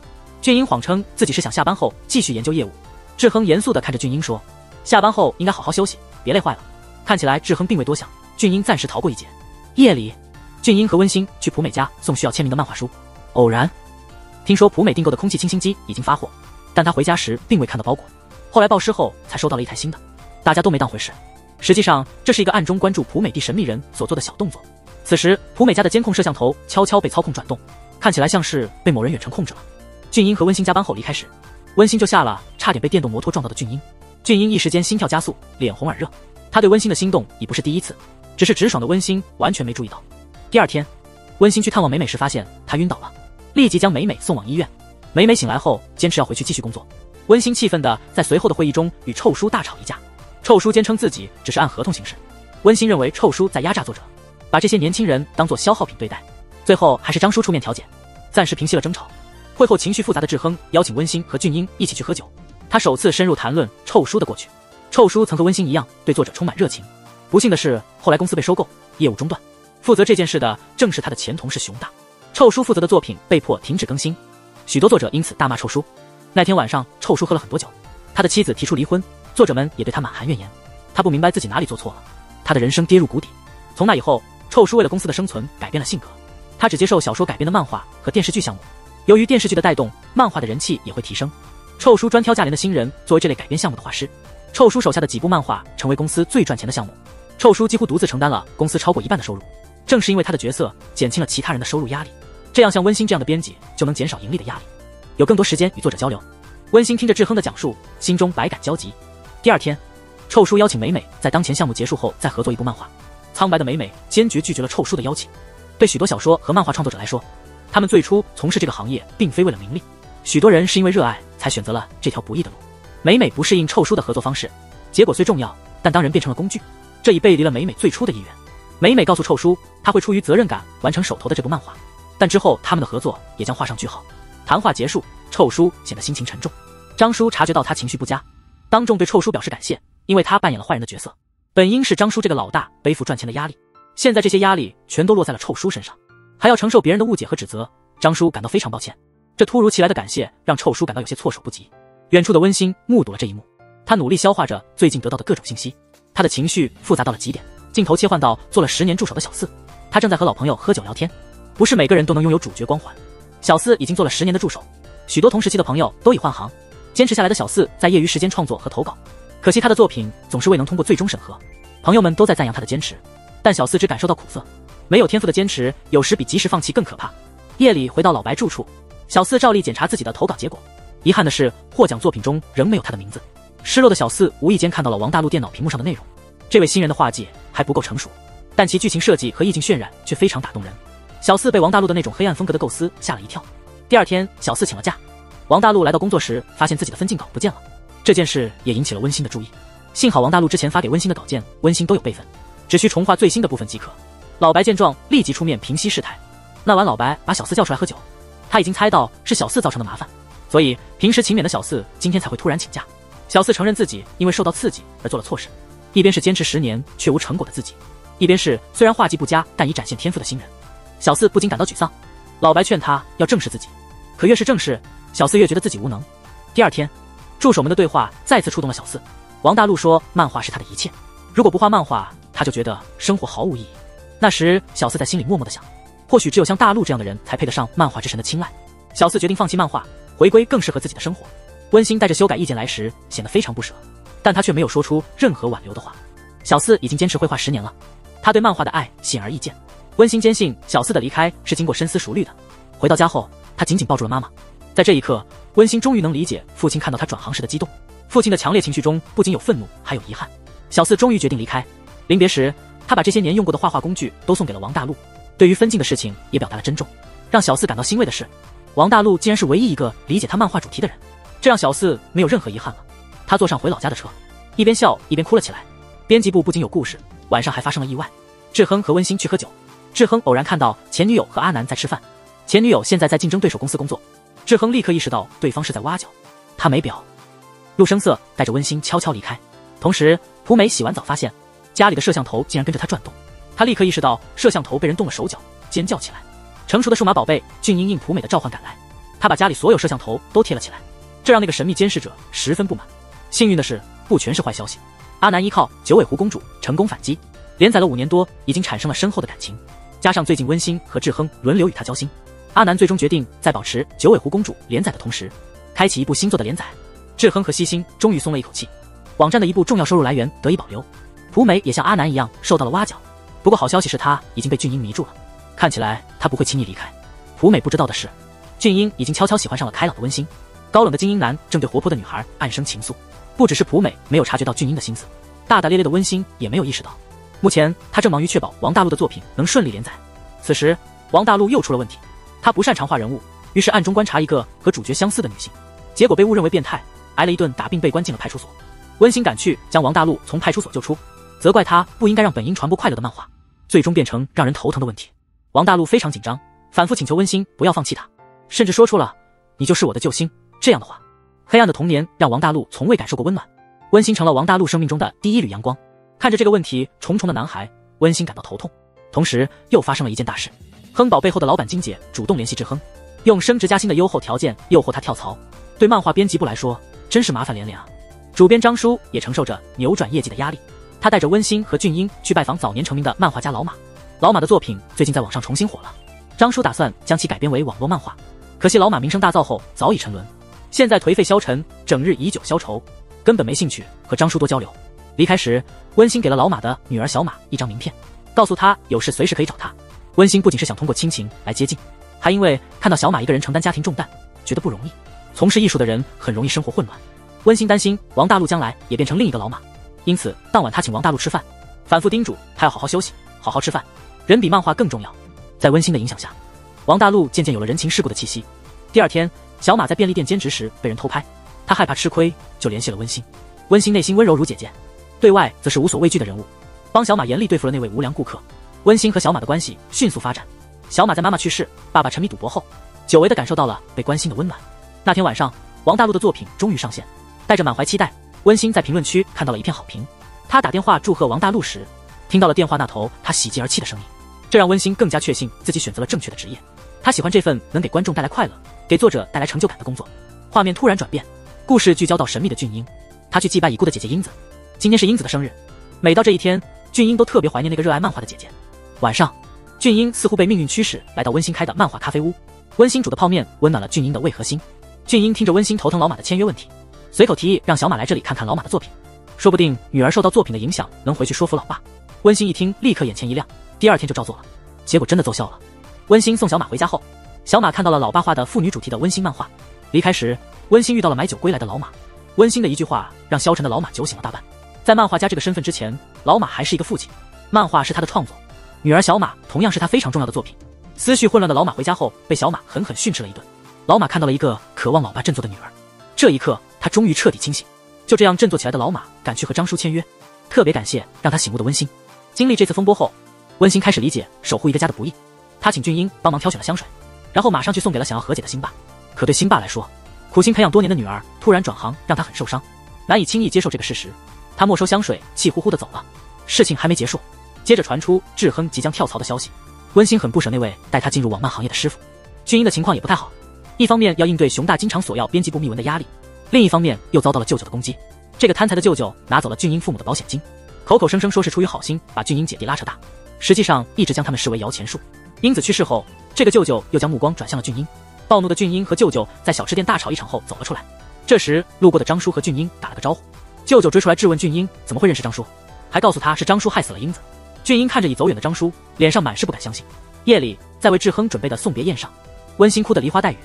Speaker 1: 俊英谎称自己是想下班后继续研究业务。志亨严肃地看着俊英说，下班后应该好好休息，别累坏了。看起来志亨并未多想，俊英暂时逃过一劫。夜里俊英和温馨去蒲美家送需要签名的漫画书，偶然听说蒲美订购的空气清新机已经发货，但他回家时并未看到包裹，后来报失后才收到了一台新的，大家都没当回事。实际上这是一个暗中关注蒲美地神秘人所做的小动作。此时蒲美家的监控摄像头悄悄被操控转动，看起来像是被某人远程控制了。俊英和温馨加班后离开时，温馨就吓了差点被电动摩托撞到的俊英。俊英一时间心跳加速，脸红耳热。他对温馨的心动已不是第一次，只是直爽的温馨完全没注意到。第二天温馨去探望美美时发现她晕倒了，立即将美美送往医院。美美醒来后坚持要回去继续工作，温馨气愤地在随后的会议中与臭叔大吵一架。臭叔坚称自己只是按合同行事，温馨认为臭叔在压榨作者，把这些年轻人当作消耗品对待。最后还是张叔出面调解，暂时平息了争吵。会后情绪复杂的志亨邀请温馨和俊英一起去喝酒，他首次深入谈论臭叔的过去。臭叔曾和温馨一样对作者充满热情，不幸的是后来公司被收购，业务中断，负责这件事的正是他的前同事熊大。臭叔负责的作品被迫停止更新，许多作者因此大骂臭叔。那天晚上臭叔喝了很多酒，他的妻子提出离婚，作者们也对他满含怨言。他不明白自己哪里做错了，他的人生跌入谷底。从那以后，臭叔为了公司的生存改变了性格，他只接受小说改编的漫画和电视剧项目。由于电视剧的带动，漫画的人气也会提升。臭叔专挑价廉的新人作为这类改编项目的画师，臭叔手下的几部漫画成为公司最赚钱的项目，臭叔几乎独自承担了公司超过一半的收入。正是因为他的角色减轻了其他人的收入压力，这样像温馨这样的编辑就能减少盈利的压力，有更多时间与作者交流。温馨听着志亨的讲述，心中百感交集。第二天，臭叔邀请美美在当前项目结束后再合作一部漫画，苍白的美美坚决拒绝了臭叔的邀请。对许多小说和漫画创作者来说，他们最初从事这个行业并非为了名利，许多人是因为热爱才选择了这条不易的路。美美不适应臭叔的合作方式，结果虽重要，但当人变成了工具，这已背离了美美最初的意愿。美美告诉臭叔，她会出于责任感完成手头的这部漫画，但之后他们的合作也将画上句号。谈话结束，臭叔显得心情沉重。张叔察觉到他情绪不佳，当众对臭叔表示感谢，因为他扮演了坏人的角色。本应是张叔这个老大背负赚钱的压力，现在这些压力全都落在了臭叔身上，还要承受别人的误解和指责。张叔感到非常抱歉。这突如其来的感谢让臭叔感到有些措手不及。远处的温馨目睹了这一幕，他努力消化着最近得到的各种信息，他的情绪复杂到了极点。镜头切换到做了10年助手的小四，他正在和老朋友喝酒聊天。不是每个人都能拥有主角光环，小四已经做了10年的助手，许多同时期的朋友都已换行。坚持下来的小四在业余时间创作和投稿，可惜他的作品总是未能通过最终审核。朋友们都在赞扬他的坚持，但小四只感受到苦涩。没有天赋的坚持有时比及时放弃更可怕。夜里回到老白住处，小四照例检查自己的投稿结果，遗憾的是获奖作品中仍没有他的名字。失落的小四无意间看到了王大陆电脑屏幕上的内容，这位新人的画技还不够成熟，但其剧情设计和意境渲染却非常打动人。小四被王大陆的那种黑暗风格的构思吓了一跳。第二天，小四请了假。王大陆来到工作时，发现自己的分镜稿不见了，这件事也引起了温馨的注意。幸好王大陆之前发给温馨的稿件，温馨都有备份，只需重画最新的部分即可。老白见状，立即出面平息事态。那晚，老白把小四叫出来喝酒，他已经猜到是小四造成的麻烦，所以平时勤勉的小四今天才会突然请假。小四承认自己因为受到刺激而做了错事，一边是坚持10年却无成果的自己，一边是虽然画技不佳但已展现天赋的新人。小四不禁感到沮丧。老白劝他要正视自己，可越是正视，小四越觉得自己无能。第二天，助手们的对话再次触动了小四。王大陆说漫画是他的一切，如果不画漫画，他就觉得生活毫无意义。那时小四在心里默默地想，或许只有像大陆这样的人才配得上漫画之神的青睐。小四决定放弃漫画，回归更适合自己的生活。温馨带着修改意见来时显得非常不舍，但他却没有说出任何挽留的话。小四已经坚持绘画10年了，他对漫画的爱显而易见。温馨坚信小四的离开是经过深思熟虑的。回到家后，他紧紧抱住了妈妈。在这一刻，温馨终于能理解父亲看到他转行时的激动。父亲的强烈情绪中不仅有愤怒，还有遗憾。小四终于决定离开。临别时，他把这些年用过的画画工具都送给了王大陆，对于分镜的事情也表达了珍重。让小四感到欣慰的是，王大陆竟然是唯一一个理解他漫画主题的人，这让小四没有任何遗憾了。他坐上回老家的车，一边笑一边哭了起来。编辑部不仅有故事，晚上还发生了意外。志亨和温馨去喝酒，志亨偶然看到前女友和阿南在吃饭，前女友现在在竞争对手公司工作。志亨立刻意识到对方是在挖角，他没表。陆声色带着温馨悄悄离开，同时朴美洗完澡发现家里的摄像头竟然跟着他转动，他立刻意识到摄像头被人动了手脚，尖叫起来。成熟的数码宝贝俊英应朴美的召唤赶来，他把家里所有摄像头都贴了起来，这让那个神秘监视者十分不满。幸运的是，不全是坏消息，阿南依靠九尾狐公主成功反击，连载了5年多，已经产生了深厚的感情，加上最近温馨和志亨轮流与他交心，阿南最终决定在保持九尾狐公主连载的同时，开启一部新作的连载。志亨和西星终于松了一口气，网站的一部重要收入来源得以保留。朴美也像阿南一样受到了挖角，不过好消息是她已经被俊英迷住了，看起来她不会轻易离开。朴美不知道的是，俊英已经悄悄喜欢上了开朗的温馨，高冷的精英男正对活泼的女孩暗生情愫。不只是朴美没有察觉到俊英的心思，大大咧咧的温馨也没有意识到。目前他正忙于确保王大陆的作品能顺利连载。此时王大陆又出了问题，他不擅长画人物，于是暗中观察一个和主角相似的女性，结果被误认为变态，挨了一顿打并被关进了派出所。温馨赶去将王大陆从派出所救出，责怪他不应该让本应传播快乐的漫画最终变成让人头疼的问题。王大陆非常紧张，反复请求温馨不要放弃他，甚至说出了你就是我的救星这样的话。黑暗的童年让王大陆从未感受过温暖，温馨成了王大陆生命中的第一缕阳光。看着这个问题重重的男孩，温馨感到头痛。同时又发生了一件大事，亨宝背后的老板金姐主动联系志亨，用升职加薪的优厚条件诱惑他跳槽。对漫画编辑部来说真是麻烦连连啊。主编张叔也承受着扭转业绩的压力，他带着温馨和俊英去拜访早年成名的漫画家老马。老马的作品最近在网上重新火了，张叔打算将其改编为网络漫画，可惜老马名声大噪后早已沉沦，现在颓废消沉，整日以酒消愁，根本没兴趣和张叔多交流。离开时，温馨给了老马的女儿小马一张名片，告诉他有事随时可以找他。温馨不仅是想通过亲情来接近，还因为看到小马一个人承担家庭重担，觉得不容易。从事艺术的人很容易生活混乱，温馨担心王大陆将来也变成另一个老马，因此当晚他请王大陆吃饭，反复叮嘱他要好好休息，好好吃饭，人比漫画更重要。在温馨的影响下，王大陆渐渐有了人情世故的气息。第二天，小马在便利店兼职时被人偷拍，他害怕吃亏，就联系了温馨。温馨内心温柔如姐姐，对外则是无所畏惧的人物，帮小马严厉对付了那位无良顾客。温馨和小马的关系迅速发展。小马在妈妈去世、爸爸沉迷赌博后，久违地感受到了被关心的温暖。那天晚上，王大陆的作品终于上线，带着满怀期待，温馨在评论区看到了一片好评。他打电话祝贺王大陆时，听到了电话那头他喜极而泣的声音，这让温馨更加确信自己选择了正确的职业。他喜欢这份能给观众带来快乐、给作者带来成就感的工作。画面突然转变，故事聚焦到神秘的俊英，他去祭拜已故的姐姐英子。今天是英子的生日，每到这一天，俊英都特别怀念那个热爱漫画的姐姐。晚上，俊英似乎被命运驱使，来到温馨开的漫画咖啡屋。温馨煮的泡面温暖了俊英的胃和心。俊英听着温馨头疼老马的签约问题，随口提议让小马来这里看看老马的作品，说不定女儿受到作品的影响，能回去说服老爸。温馨一听，立刻眼前一亮，第二天就照做了，结果真的奏效了。温馨送小马回家后，小马看到了老爸画的妇女主题的温馨漫画。离开时，温馨遇到了买酒归来的老马。温馨的一句话让消沉的老马酒醒了大半。在漫画家这个身份之前，老马还是一个父亲，漫画是他的创作，女儿小马同样是他非常重要的作品。思绪混乱的老马回家后，被小马狠狠训斥了一顿。老马看到了一个渴望老爸振作的女儿，这一刻他终于彻底清醒。就这样振作起来的老马赶去和张叔签约，特别感谢让他醒悟的温馨。经历这次风波后，温馨开始理解守护一个家的不易。他请俊英帮忙挑选了香水，然后马上去送给了想要和解的辛爸。可对辛爸来说，苦心培养多年的女儿突然转行让他很受伤，难以轻易接受这个事实。他没收香水，气呼呼地走了。事情还没结束，接着传出志亨即将跳槽的消息。温馨很不舍那位带他进入网漫行业的师傅。俊英的情况也不太好，一方面要应对熊大经常索要编辑部密文的压力，另一方面又遭到了舅舅的攻击。这个贪财的舅舅拿走了俊英父母的保险金，口口声声说是出于好心把俊英姐弟拉扯大，实际上一直将他们视为摇钱树。英子去世后，这个舅舅又将目光转向了俊英。暴怒的俊英和舅舅在小吃店大吵一场后走了出来。这时路过的张叔和俊英打了个招呼，舅舅追出来质问俊英怎么会认识张叔，还告诉他是张叔害死了英子。俊英看着已走远的张叔，脸上满是不敢相信。夜里，在为志亨准备的送别宴上，温馨哭得梨花带雨。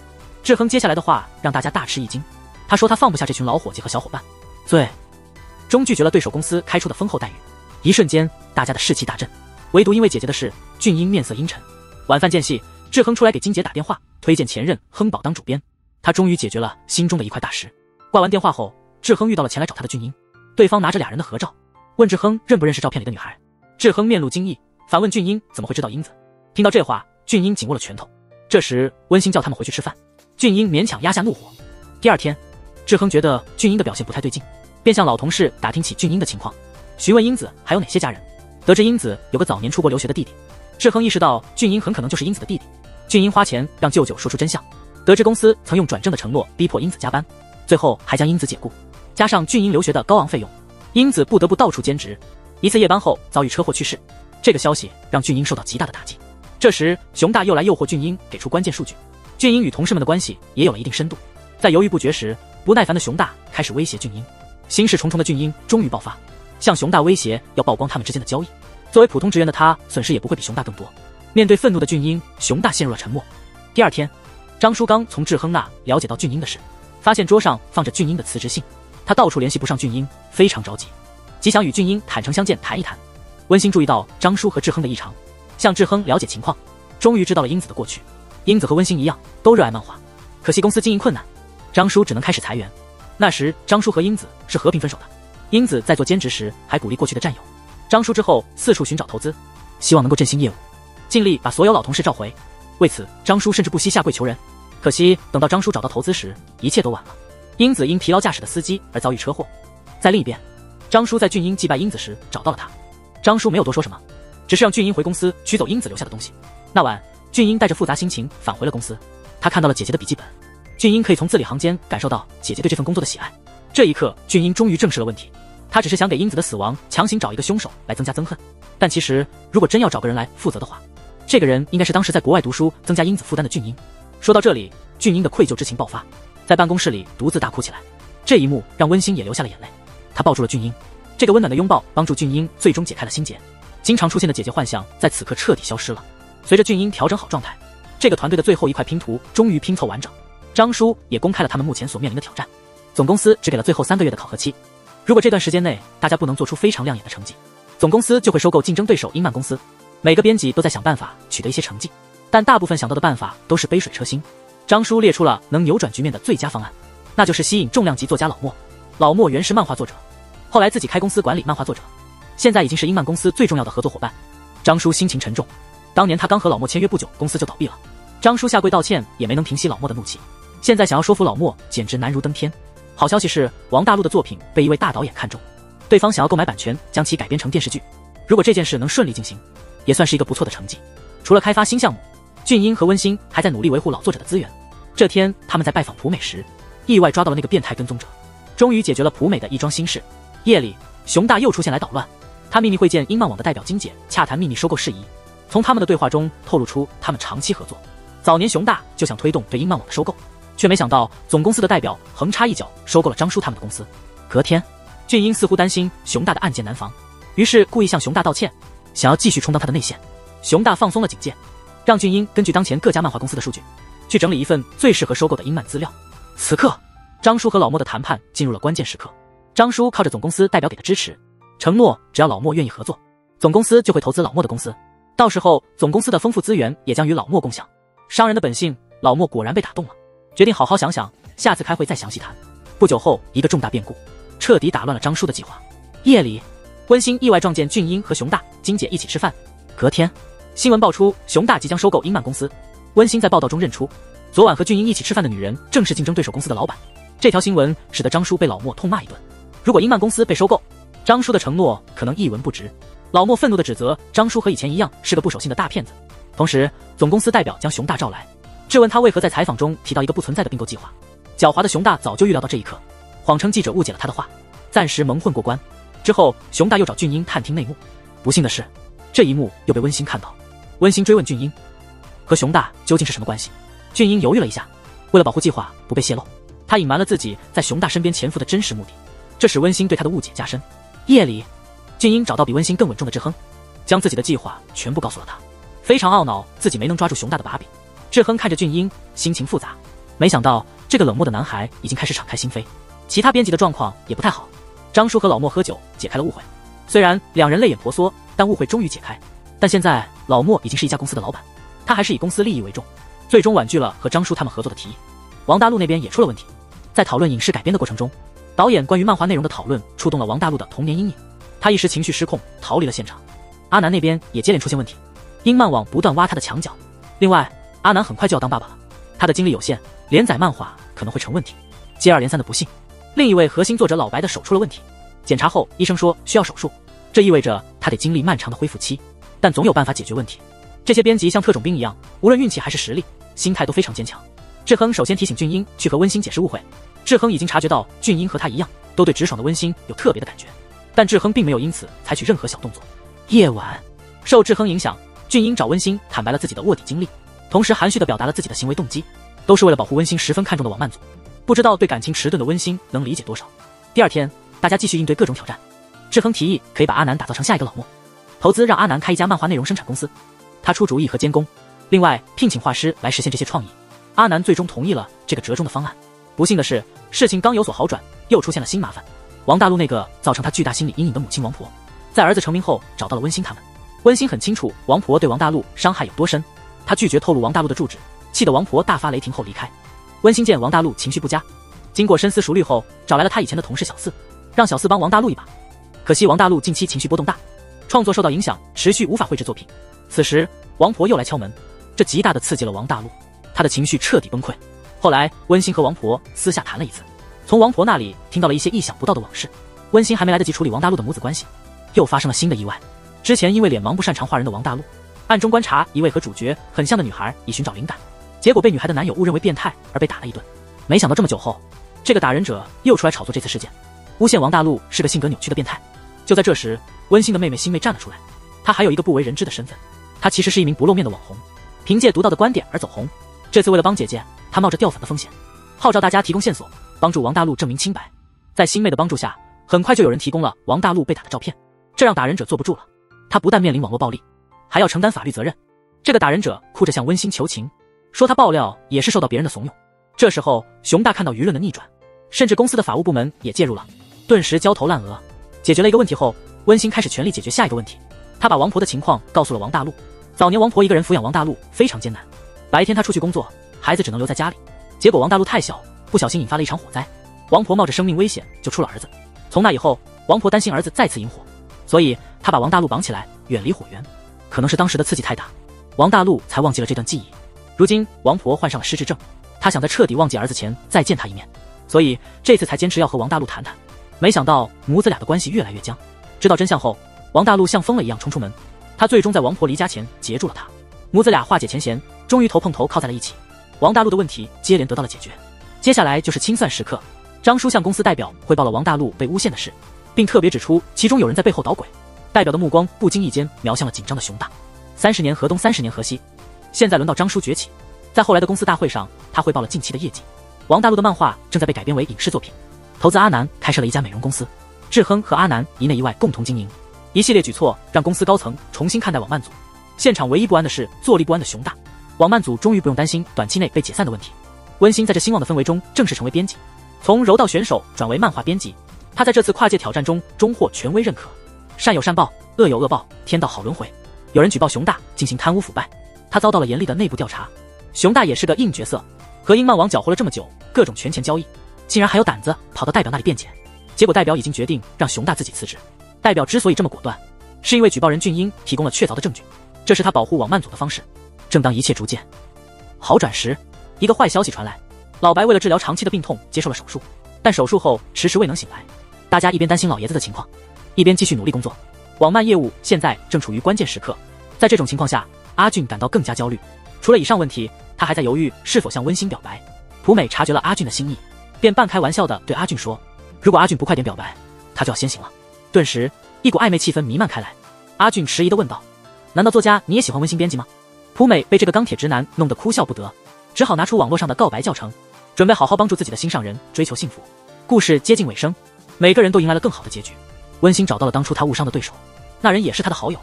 Speaker 1: 志亨接下来的话让大家大吃一惊，他说他放不下这群老伙计和小伙伴，最终拒绝了对手公司开出的丰厚待遇。一瞬间，大家的士气大振，唯独因为姐姐的事，俊英面色阴沉。晚饭间隙，志亨出来给金姐打电话，推荐前任亨宝当主编，他终于解决了心中的一块大石。挂完电话后，志亨遇到了前来找他的俊英，对方拿着俩人的合照，问志亨认不认识照片里的女孩。志亨面露惊异，反问俊英怎么会知道英子。听到这话，俊英紧握了拳头。这时温馨叫他们回去吃饭，俊英勉强压下怒火。第二天，志亨觉得俊英的表现不太对劲，便向老同事打听起俊英的情况，询问英子还有哪些家人。得知英子有个早年出国留学的弟弟，志亨意识到俊英很可能就是英子的弟弟。俊英花钱让舅舅说出真相，得知公司曾用转正的承诺逼迫英子加班，最后还将英子解雇，加上俊英留学的高昂费用，英子不得不到处兼职。一次夜班后遭遇车祸去世，这个消息让俊英受到极大的打击。这时熊大又来诱惑俊英给出关键数据，俊英与同事们的关系也有了一定深度。在犹豫不决时，不耐烦的熊大开始威胁俊英。心事重重的俊英终于爆发，向熊大威胁要曝光他们之间的交易。作为普通职员的他，损失也不会比熊大更多。面对愤怒的俊英，熊大陷入了沉默。第二天，张书刚从志亨那了解到俊英的事，发现桌上放着俊英的辞职信，他到处联系不上俊英，非常着急，极想与俊英坦诚相见谈一谈。温馨注意到张叔和志亨的异常，向志亨了解情况，终于知道了英子的过去。英子和温馨一样，都热爱漫画，可惜公司经营困难，张叔只能开始裁员。那时张叔和英子是和平分手的，英子在做兼职时还鼓励过去的战友。张叔之后四处寻找投资，希望能够振兴业务，尽力把所有老同事召回。为此张叔甚至不惜下跪求人，可惜等到张叔找到投资时，一切都晚了。英子因疲劳驾驶的司机而遭遇车祸。在另一边，张叔在俊英祭拜英子时找到了他，张叔没有多说什么，只是让俊英回公司取走英子留下的东西。那晚俊英带着复杂心情返回了公司，他看到了姐姐的笔记本，俊英可以从字里行间感受到姐姐对这份工作的喜爱。这一刻俊英终于正视了问题，他只是想给英子的死亡强行找一个凶手来增加憎恨，但其实如果真要找个人来负责的话，这个人应该是当时在国外读书增加英子负担的俊英。说到这里，俊英的愧疚之情爆发，在办公室里独自大哭起来。这一幕让温馨也流下了眼泪，他抱住了俊英，这个温暖的拥抱帮助俊英最终解开了心结。经常出现的姐姐幻想在此刻彻底消失了。随着俊英调整好状态，这个团队的最后一块拼图终于拼凑完整。张叔也公开了他们目前所面临的挑战，总公司只给了最后3个月的考核期，如果这段时间内大家不能做出非常亮眼的成绩，总公司就会收购竞争对手英漫公司。每个编辑都在想办法取得一些成绩，但大部分想到的办法都是杯水车薪。张叔列出了能扭转局面的最佳方案，那就是吸引重量级作家老莫。老莫原是漫画作者，后来自己开公司管理漫画作者，现在已经是英漫公司最重要的合作伙伴。张叔心情沉重，当年他刚和老莫签约不久，公司就倒闭了。张叔下跪道歉也没能平息老莫的怒气，现在想要说服老莫简直难如登天。好消息是王大陆的作品被一位大导演看中，对方想要购买版权将其改编成电视剧，如果这件事能顺利进行，也算是一个不错的成绩。除了开发新项目，俊英和温馨还在努力维护老作者的资源。这天，他们在拜访朴美时，意外抓到了那个变态跟踪者，终于解决了朴美的一桩心事。夜里，熊大又出现来捣乱，他秘密会见英漫网的代表金姐，洽谈秘密收购事宜。从他们的对话中透露出他们长期合作。早年熊大就想推动对英漫网的收购，却没想到总公司的代表横插一脚收购了张叔他们的公司。隔天，俊英似乎担心熊大的案件难防，于是故意向熊大道歉，想要继续充当他的内线。熊大放松了警戒，让俊英根据当前各家漫画公司的数据，去整理一份最适合收购的英漫资料。此刻，张叔和老莫的谈判进入了关键时刻。张叔靠着总公司代表给的支持，承诺只要老莫愿意合作，总公司就会投资老莫的公司，到时候总公司的丰富资源也将与老莫共享。商人的本性，老莫果然被打动了，决定好好想想，下次开会再详细谈。不久后，一个重大变故彻底打乱了张叔的计划。夜里，温馨意外撞见俊英和熊大、金姐一起吃饭。隔天，新闻爆出熊大即将收购英漫公司，温馨在报道中认出，昨晚和俊英一起吃饭的女人正是竞争对手公司的老板。这条新闻使得张叔被老莫痛骂一顿。如果英漫公司被收购，张叔的承诺可能一文不值。老莫愤怒地指责张叔和以前一样是个不守信的大骗子。同时，总公司代表将熊大召来，质问他为何在采访中提到一个不存在的并购计划。狡猾的熊大早就预料到这一刻，谎称记者误解了他的话，暂时蒙混过关。之后，熊大又找俊英探听内幕。不幸的是，这一幕又被温馨看到。温馨追问俊英和熊大究竟是什么关系。俊英犹豫了一下，为了保护计划不被泄露，他隐瞒了自己在熊大身边潜伏的真实目的，这使温馨对他的误解加深。夜里，俊英找到比温馨更稳重的志亨，将自己的计划全部告诉了他。非常懊恼自己没能抓住熊大的把柄，志亨看着俊英，心情复杂。没想到这个冷漠的男孩已经开始敞开心扉。其他编辑的状况也不太好。张叔和老莫喝酒解开了误会，虽然两人泪眼婆娑，但误会终于解开。但现在老莫已经是一家公司的老板，他还是以公司利益为重，最终婉拒了和张叔他们合作的提议。王大陆那边也出了问题，在讨论影视改编的过程中，导演关于漫画内容的讨论触动了王大陆的童年阴影，他一时情绪失控，逃离了现场。阿南那边也接连出现问题，英漫网不断挖他的墙角。另外，阿南很快就要当爸爸了，他的精力有限，连载漫画可能会成问题。接二连三的不幸，另一位核心作者老白的手出了问题，检查后医生说需要手术，这意味着他得经历漫长的恢复期，但总有办法解决问题。这些编辑像特种兵一样，无论运气还是实力，心态都非常坚强。志亨首先提醒俊英去和温馨解释误会。志亨已经察觉到俊英和他一样，都对直爽的温馨有特别的感觉，但志亨并没有因此采取任何小动作。夜晚，受志亨影响，俊英找温馨坦白了自己的卧底经历，同时含蓄地表达了自己的行为动机，都是为了保护温馨十分看重的网漫组。不知道对感情迟钝的温馨能理解多少。第二天，大家继续应对各种挑战。志亨提议可以把阿南打造成下一个老莫，投资让阿南开一家漫画内容生产公司，他出主意和监工，另外聘请画师来实现这些创意。阿南最终同意了这个折中的方案。不幸的是，事情刚有所好转，又出现了新麻烦。王大陆那个造成他巨大心理阴影的母亲王婆，在儿子成名后找到了温馨他们。温馨很清楚王婆对王大陆伤害有多深，他拒绝透露王大陆的住址，气得王婆大发雷霆后离开。温馨见王大陆情绪不佳，经过深思熟虑后，找来了他以前的同事小四，让小四帮王大陆一把。可惜王大陆近期情绪波动大，创作受到影响，持续无法绘制作品。此时王婆又来敲门，这极大的刺激了王大陆，他的情绪彻底崩溃。后来温馨和王婆私下谈了一次，从王婆那里听到了一些意想不到的往事。温馨还没来得及处理王大陆的母子关系，又发生了新的意外。之前因为脸盲不擅长画人的王大陆，暗中观察一位和主角很像的女孩以寻找灵感，结果被女孩的男友误认为变态而被打了一顿。没想到这么久后，这个打人者又出来炒作这次事件，诬陷王大陆是个性格扭曲的变态。就在这时，温馨的妹妹欣妹站了出来，她还有一个不为人知的身份，她其实是一名不露面的网红，凭借独到的观点而走红。这次为了帮姐姐，她冒着掉粉的风险，号召大家提供线索，帮助王大陆证明清白。在欣妹的帮助下，很快就有人提供了王大陆被打的照片，这让打人者坐不住了。他不但面临网络暴力，还要承担法律责任。这个打人者哭着向温馨求情，说他爆料也是受到别人的怂恿。这时候熊大看到舆论的逆转，甚至公司的法务部门也介入了，顿时焦头烂额。解决了一个问题后，温馨开始全力解决下一个问题。他把王婆的情况告诉了王大陆。早年王婆一个人抚养王大陆非常艰难，白天她出去工作，孩子只能留在家里。结果王大陆太小，不小心引发了一场火灾，王婆冒着生命危险救出了儿子。从那以后，王婆担心儿子再次引火，所以她把王大陆绑起来，远离火源。可能是当时的刺激太大，王大陆才忘记了这段记忆。如今王婆患上了失智症，她想在彻底忘记儿子前再见他一面，所以这次才坚持要和王大陆谈谈。没想到母子俩的关系越来越僵。知道真相后，王大陆像疯了一样冲出门，他最终在王婆离家前截住了她。母子俩化解前嫌，终于头碰头靠在了一起。王大陆的问题接连得到了解决。接下来就是清算时刻，张叔向公司代表汇报了王大陆被诬陷的事，并特别指出其中有人在背后捣鬼。代表的目光不经意间瞄向了紧张的熊大。30年河东，30年河西，现在轮到张叔崛起。在后来的公司大会上，他汇报了近期的业绩。王大陆的漫画正在被改编为影视作品，投资阿南开设了一家美容公司，志亨和阿南一内一外共同经营。一系列举措让公司高层重新看待网漫组。现场唯一不安的是坐立不安的熊大。网漫组终于不用担心短期内被解散的问题。温馨在这兴旺的氛围中正式成为编辑，从柔道选手转为漫画编辑。他在这次跨界挑战中终获权威认可。善有善报，恶有恶报，天道好轮回。有人举报熊大进行贪污腐败，他遭到了严厉的内部调查。熊大也是个硬角色，和英漫网搅和了这么久，各种权钱交易，竟然还有胆子跑到代表那里辩解。结果代表已经决定让熊大自己辞职。代表之所以这么果断，是因为举报人俊英提供了确凿的证据，这是他保护网漫组的方式。正当一切逐渐好转时，一个坏消息传来，老白为了治疗长期的病痛接受了手术，但手术后迟迟未能醒来。大家一边担心老爷子的情况，一边继续努力工作。网漫业务现在正处于关键时刻，在这种情况下，阿俊感到更加焦虑。除了以上问题，他还在犹豫是否向温馨表白。朴美察觉了阿俊的心意，便半开玩笑地对阿俊说，如果阿俊不快点表白，他就要先行了。顿时一股暧昧气氛弥漫开来。阿俊迟疑地问道，难道作家你也喜欢温馨编辑吗？朴美被这个钢铁直男弄得哭笑不得，只好拿出网络上的告白教程，准备好好帮助自己的心上人追求幸福。故事接近尾声，每个人都迎来了更好的结局。温馨找到了当初他误伤的对手，那人也是他的好友，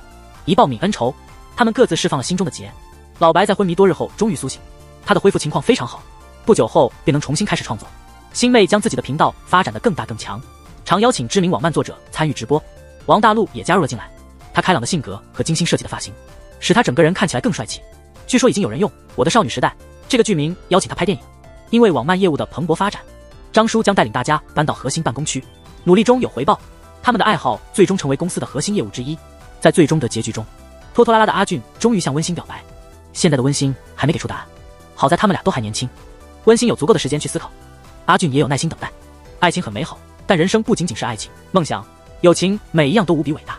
Speaker 1: 一报泯恩仇，他们各自释放了心中的结。老白在昏迷多日后终于苏醒，他的恢复情况非常好，不久后便能重新开始创作。星妹将自己的频道发展得更大更强，常邀请知名网漫作者参与直播。王大陆也加入了进来，他开朗的性格和精心设计的发型，使他整个人看起来更帅气。据说已经有人用《我的少女时代》这个剧名邀请他拍电影。因为网漫业务的蓬勃发展，张叔将带领大家搬到核心办公区，努力中有回报，他们的爱好最终成为公司的核心业务之一。在最终的结局中，拖拖拉拉的阿俊终于向温馨表白，现在的温馨还没给出答案。好在他们俩都还年轻，温馨有足够的时间去思考，阿俊也有耐心等待。爱情很美好，但人生不仅仅是爱情，梦想、友情每一样都无比伟大。